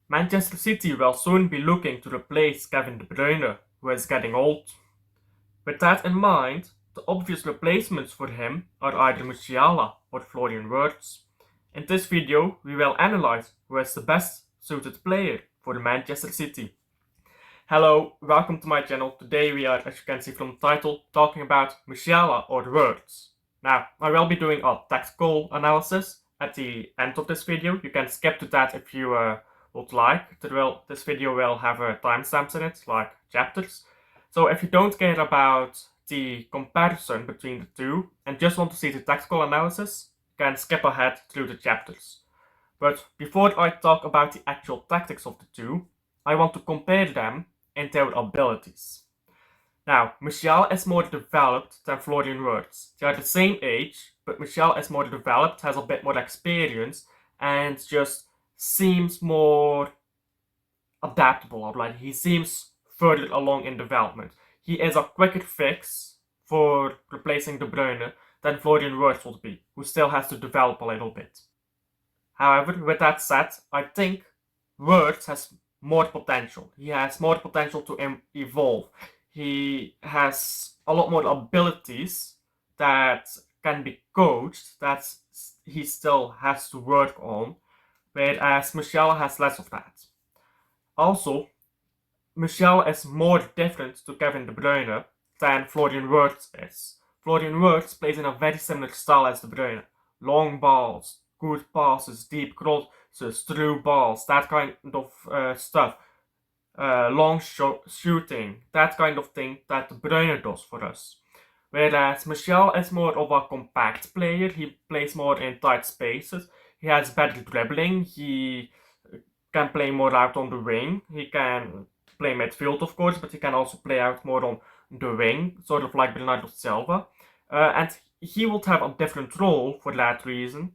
Manchester City will soon be looking to replace Kevin De Bruyne, who is getting old. With that in mind, the obvious replacements for him are either Musiala or Florian Wirtz. In this video, we will analyze who is the best suited player for Manchester City. Hello, welcome to my channel. Today we are, as you can see from the title, talking about Musiala or Wirtz. Now, I will be doing a tactical analysis at the end of this video. You can skip to that if you would like. This video will have timestamps in it, like chapters. So if you don't care about the comparison between the two and just want to see the tactical analysis, you can skip ahead through the chapters. But before I talk about the actual tactics of the two, I want to compare them in their abilities. Now, Musiala is more developed than Florian Wirtz. They are the same age, but Musiala is more developed, has a bit more experience, and just seems more adaptable already. He seems further along in development. He is a quicker fix for replacing De Bruyne than Florian Wirtz would be, who still has to develop a little bit. However, with that said, I think Wirtz has more potential. He has more potential to evolve. He has a lot more abilities that can be coached, that he still has to work on, whereas Musiala has less of that. Also, Musiala is more different to Kevin De Bruyne than Florian Wirtz is. Florian Wirtz plays in a very similar style as De Bruyne. Long balls, good passes, deep crosses, through balls, that kind of stuff. Long shooting, that kind of thing that De Bruyne does for us. Whereas Musiala is more of a compact player. He plays more in tight spaces. He has better dribbling. He can play more out on the wing. He can play midfield, of course, but he can also play out more on the wing, sort of like Bernardo Silva. And he would have a different role for that reason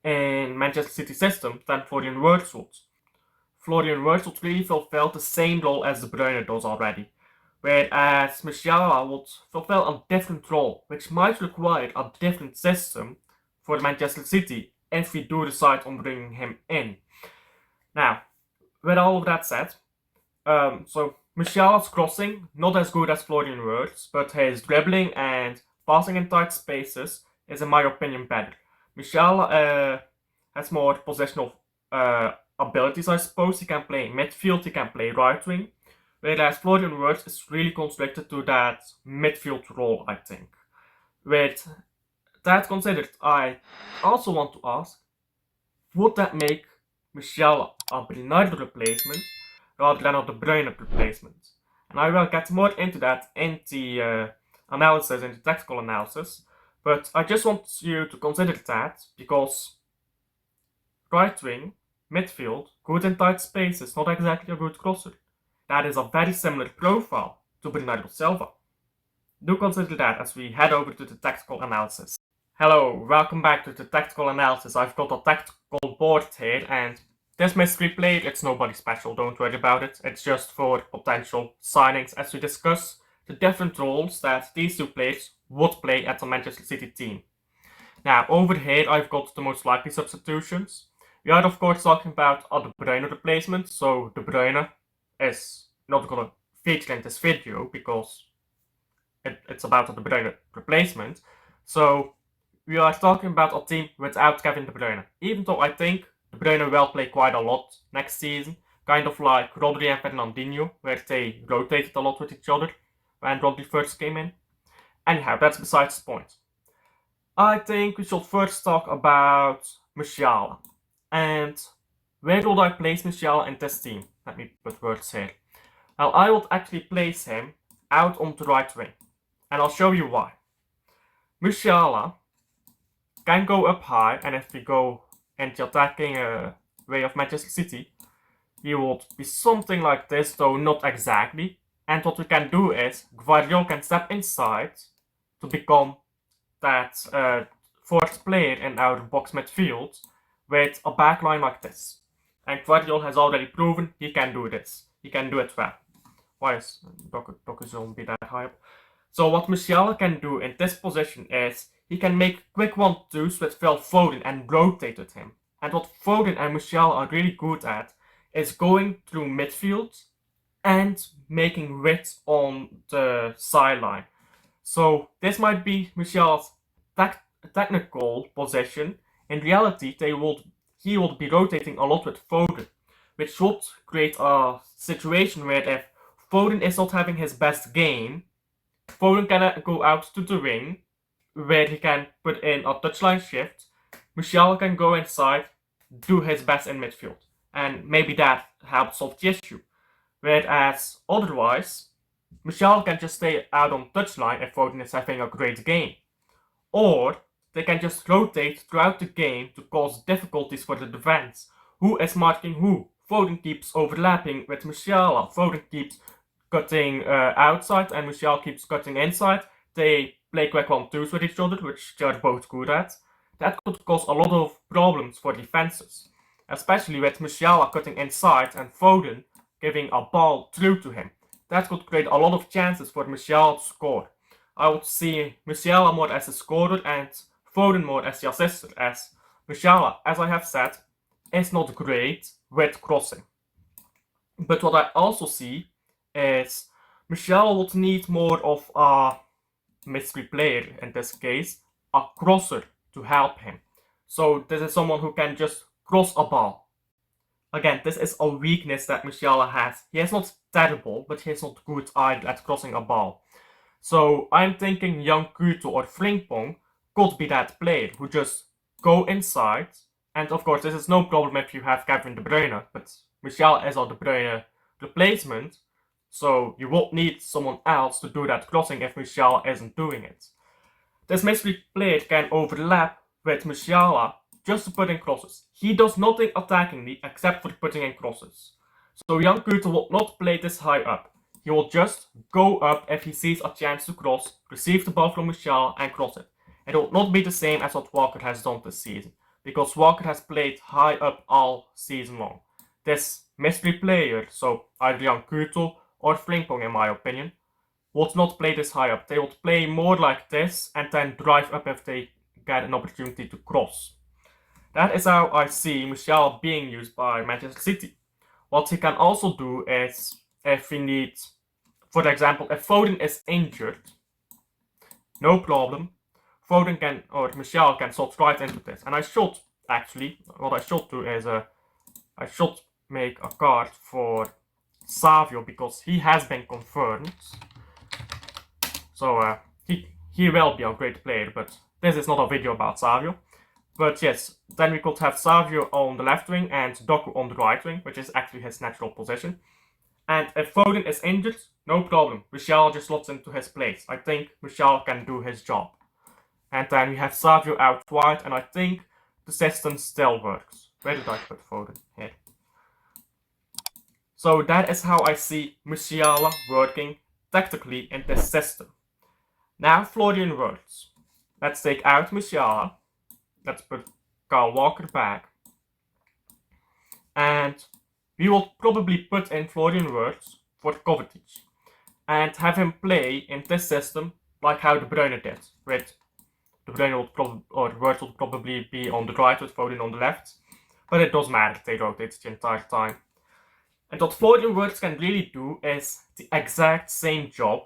in Manchester City system than Florian Wirtz would. Florian Wirtz would really fulfill the same role as De Bruyne does already, whereas Musiala would fulfill a different role, which might require a different system for Manchester City if we do decide on bringing him in. Now, with all of that said, so Musiala's crossing, not as good as Florian Wirtz, but his dribbling and passing in tight spaces is, in my opinion, better. Musiala has more positional abilities, I suppose. He can play midfield, he can play right wing, whereas Florian Wirtz is really constricted to that midfield role, I think. With that considered, I also want to ask, would that make Musiala a Bernardo replacement rather than a De Bruyne replacement? And I will get more into that in the analysis, in the tactical analysis, but I just want you to consider that because right wing, midfield, good in tight spaces, not exactly a good crosser. That is a very similar profile to Bernardo Silva. Do consider that as we head over to the tactical analysis. Hello, welcome back to the tactical analysis. I've got a tactical board here, and this mystery player, it's nobody special, don't worry about it. It's just for potential signings as we discuss the different roles that these two players would play at the Manchester City team. Now, over here I've got the most likely substitutions. We are of course talking about a De Bruyne replacement, so De Bruyne is not going to feature in this video because it's about a De Bruyne replacement. So we are talking about a team without Kevin De Bruyne, even though I think De Bruyne will play quite a lot next season, kind of like Rodri and Fernandinho, where they rotated a lot with each other when Rodri first came in. Anyhow, that's besides the point. I think we should first talk about Musiala. And where would I place Musiala in this team? Let me put words here. Well, I would actually place him out on the right wing. And I'll show you why. Musiala can go up high, and if we go in the attacking way of Manchester City, he would be something like this, though not exactly. And what we can do is, Guardiola can step inside to become that fourth player in our box midfield with a backline like this. And Guardiola has already proven he can do this. He can do it well. Why is Dr. Zone be that high up? So what Musiala can do in this position is he can make quick 1-2s with Phil Foden and rotate with him. And what Foden and Musiala are really good at is going through midfield and making Wirtz on the sideline. So this might be Musiala's technical position. In reality, he will be rotating a lot with Foden, which should create a situation where if Foden is not having his best game, Foden can go out to the wing, where he can put in a touchline shift. Musiala can go inside, do his best in midfield, and maybe that helps solve the issue. Whereas otherwise, Musiala can just stay out on touchline if Foden is having a great game. Or they can just rotate throughout the game to cause difficulties for the defense. Who is marking who? Foden keeps overlapping with Musiala. Foden keeps cutting outside and Musiala keeps cutting inside. They play quick 1-2s with each other, which they are both good at. That could cause a lot of problems for defenses, especially with Musiala cutting inside and Foden giving a ball through to him. That could create a lot of chances for Musiala to score. I would see Musiala more as a scorer and Foden more as the assister, as Musiala, as I have said, is not great with crossing. But what I also see is Musiala would need more of a mystery player, in this case, a crosser to help him. So this is someone who can just cross a ball. Again, this is a weakness that Musiala has. He is not terrible, but he is not good either at crossing a ball. So I'm thinking young Kuto or Frimpong could be that player who just go inside. And of course, this is no problem if you have Kevin De Bruyne, but Musiala is a De Bruyne replacement. So you won't need someone else to do that crossing if Musiala isn't doing it. This mystery player can overlap with Musiala just to put in crosses. He does nothing attackingly except for putting in crosses. So young Kuto will not play this high up. He will just go up if he sees a chance to cross, receive the ball from Musiala and cross it. It will not be the same as what Walker has done this season, because Walker has played high up all season long. This mystery player, so either young Kuto or Frimpong in my opinion, would not play this high up. They would play more like this and then drive up if they get an opportunity to cross. That is how I see Musiala being used by Manchester City. What he can also do is, if he needs, for example, if Foden is injured, no problem, Foden can, or Musiala can slot right into this. And I should, actually, what I should do is, I should make a card for Savio, because he has been confirmed. So, he will be a great player, but this is not a video about Savio. But yes, then we could have Savio on the left wing and Doku on the right wing, which is actually his natural position. And if Foden is injured, no problem. Musiala just slots into his place. I think Musiala can do his job. And then we have Savio out wide, and I think the system still works. Where did I put Foden? Here. So that is how I see Musiala working tactically in this system. Now Florian Wirtz. Let's take out Musiala. Let's put Kyle Walker back. And we will probably put in Florian Wirtz for Kovacic. And have him play in this system like how De Bruyne did. With De Bruyne Wirtz would probably be on the right with Foden on the left. But it doesn't matter, they rotate the entire time. And what Florian Wirtz can really do is the exact same job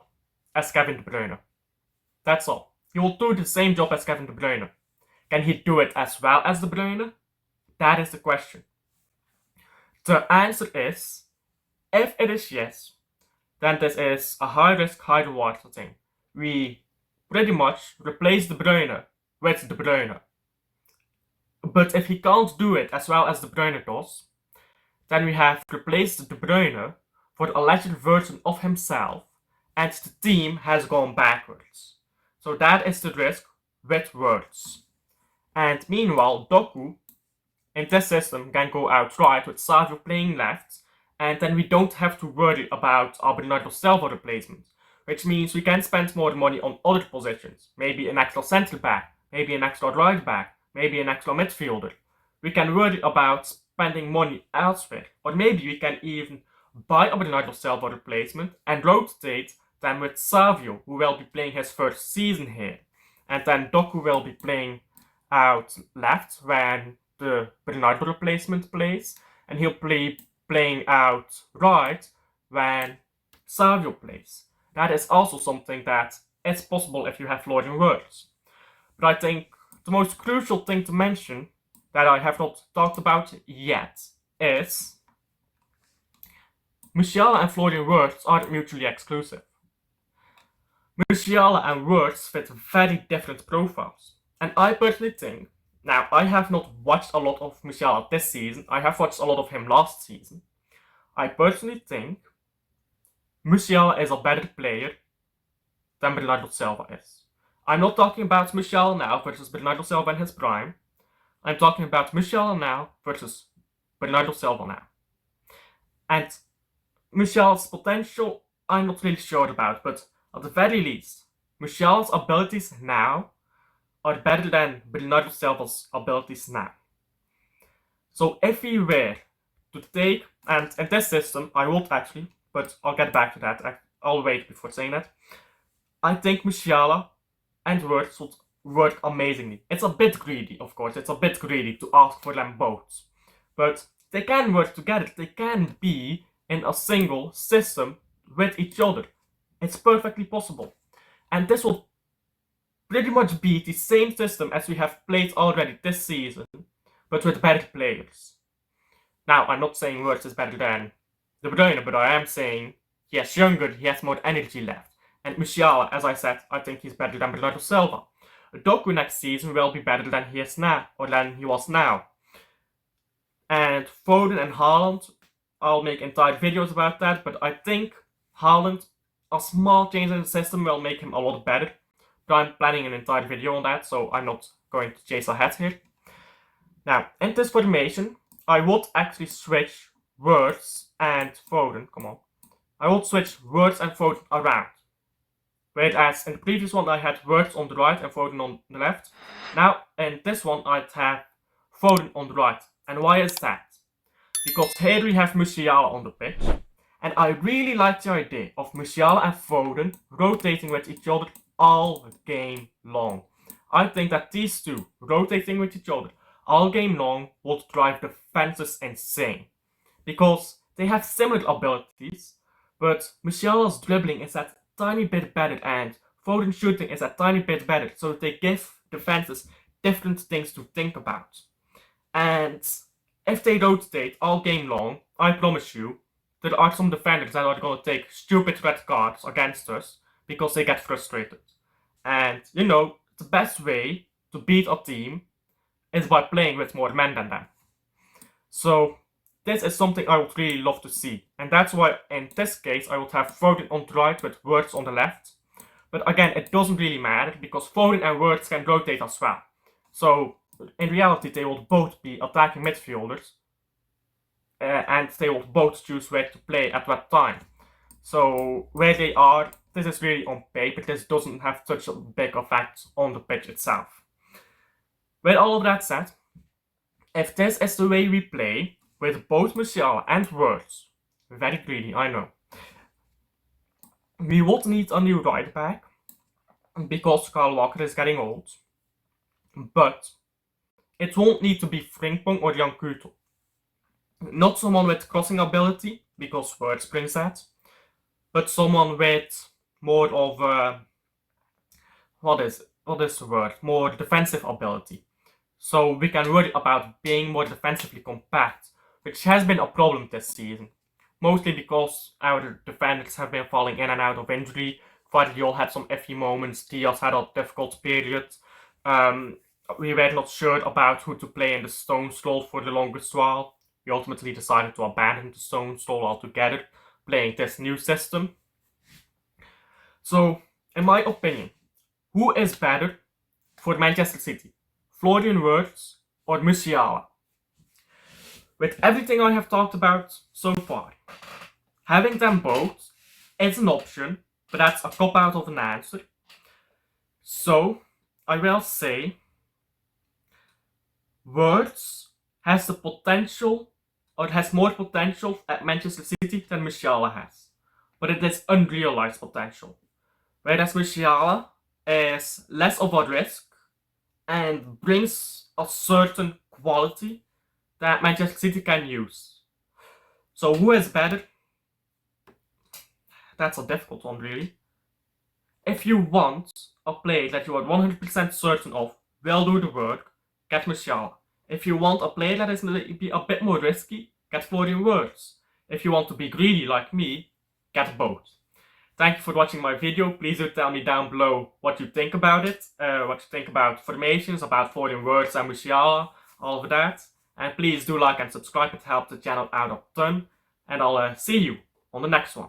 as Kevin De Bruyne. That's all. He will do the same job as Kevin De Bruyne. Can he do it as well as De Bruyne? That is the question. The answer is, if it is yes, then this is a high risk, high reward thing. We pretty much replace De Bruyne with De Bruyne. But if he can't do it as well as De Bruyne does, then we have replaced De Bruyne for a legend version of himself, and the team has gone backwards. So that is the risk with Wirtz. And meanwhile, Doku in this system can go out right with Savio playing left, and then we don't have to worry about a Bernardo Silva replacement, which means we can spend more money on other positions, maybe an extra centre back, maybe an extra right back, maybe an extra midfielder. We can worry about spending money elsewhere, or maybe we can even buy a Bernardo Silva replacement and rotate them with Savio, who will be playing his first season here, and then Doku will be playing out left when the Bernardo replacement plays, and he'll playing out right when Savio plays. That is also something that is possible if you have Florian Wirtz. But I think the most crucial thing to mention that I have not talked about yet is Musiala and Florian Wirtz aren't mutually exclusive. Musiala and Wirtz fit very different profiles. And I personally think, now I have not watched a lot of Musiala this season, I have watched a lot of him last season. I personally think Musiala is a better player than Bernardo Silva is. I'm not talking about Musiala now versus Bernardo Silva in his prime. I'm talking about Musiala now versus Bernardo Silva now. And Musiala's potential, I'm not really sure about, but at the very least, Musiala's abilities now are better than Bernardo Silva's abilities now. So if we were to take, and in this system, I would actually, but I'll get back to that, I'll wait before saying that. I think Musiala and Wirtz would work amazingly. It's a bit greedy, of course, it's a bit greedy to ask for them both. But they can work together, they can be in a single system with each other. It's perfectly possible. And this will pretty much be the same system as we have played already this season, but with better players. Now, I'm not saying Wirtz is better than De Bruyne, but I am saying he is younger, he has more energy left. And Musiala, as I said, I think he's better than Bernardo Silva. Doku next season will be better than he is now, or than he was now. And Foden and Haaland, I'll make entire videos about that, but I think Haaland, a small change in the system will make him a lot better. But I'm planning an entire video on that, so I'm not going to chase ahead here. Now, in this formation, I would actually switch Wirtz and Foden, I would switch Wirtz and Foden around. Whereas in the previous one I had Wirtz on the right and Foden on the left. Now in this one I'd have Foden on the right. And why is that? Because here we have Musiala on the pitch. And I really like the idea of Musiala and Foden rotating with each other all game long. I think that these two rotating with each other all game long would drive defenses insane. Because they have similar abilities, but Musiala's dribbling is that tiny bit better and Foden's shooting is a tiny bit better, so they give defenses different things to think about. And if they rotate all game long, I promise you, there are some defenders that are going to take stupid red cards against us because they get frustrated. And, you know, the best way to beat a team is by playing with more men than them. So, this is something I would really love to see. And that's why, in this case, I would have Foden on the right with Wirtz on the left. But again, it doesn't really matter because Foden and Wirtz can rotate as well. So, in reality, they will both be attacking midfielders. And they will both choose where to play at what time. So, where they are, this is really on paper. This doesn't have such a big effect on the pitch itself. With all of that said, if this is the way we play, with both Musiala and Wirtz, very greedy, I know, we would need a new right back, because Kyle Walker is getting old, but it won't need to be Frimpong or Jan Kutel. Not someone with crossing ability, because Wirtz brings that, but someone with more of what is the word? More defensive ability. So we can worry about being more defensively compact, which has been a problem this season. Mostly because our defenders have been falling in and out of injury. Guardiola had some iffy moments, Diaz had a difficult period. We were not sure about who to play in the Stones role for the longest while. We ultimately decided to abandon the Stones role altogether, playing this new system. So, in my opinion, who is better for Manchester City? Florian Wirtz or Musiala? With everything I have talked about so far, having them both is an option, but that's a cop-out of an answer. So, I will say Wirtz has the potential, or has more potential at Manchester City than Musiala has. But it is unrealized potential. Whereas Musiala is less of a risk and brings a certain quality that Manchester City can use. So who is better? That's a difficult one, really. If you want a player that you are 100% certain of will do the work, get Musiala. If you want a player that is a bit more risky, get Florian Wirtz. If you want to be greedy like me, get both. Thank you for watching my video. Please do tell me down below what you think about it, what you think about formations, about Florian Wirtz and Musiala, all of that. And please do like and subscribe, it helps the channel out a ton. And I'll see you on the next one.